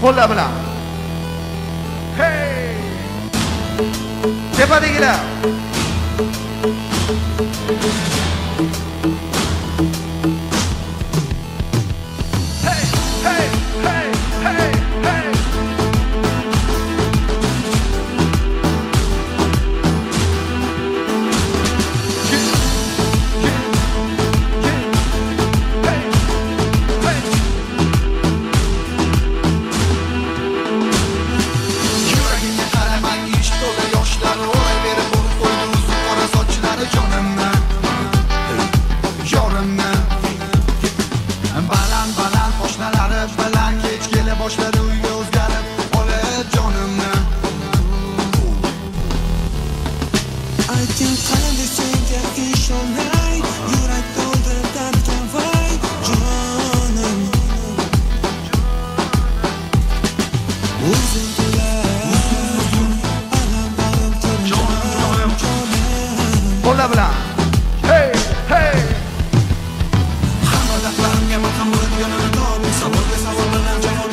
Qo'llar bilan. Hey! Tepadagilar. Hey, hey, hey, hey, hey. Boshlari uyga o'zgarib olar jonimni. Ayting qanday senga ishonay, yurak to'ldirib dardga voy jonim. O'zing bilan alam barim jonim. Qo'llar bilan. Hey, hey. Hamma dardlarimga malham bo'lib yonimda to'lib, savolga savol bilan javob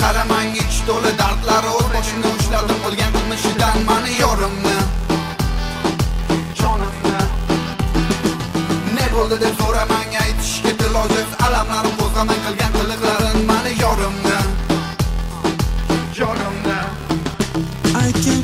qaramang, ich to'la dardlar o'z boshimni ushladim qolgan qilmishidan mani yorimni, jonimni. Ne bo'ldi deb so'ramang, aytishga til ojiz, alamlarim qo'zg'amay qilgan qiliqlarin mani yorimni, jonimni. Aytgan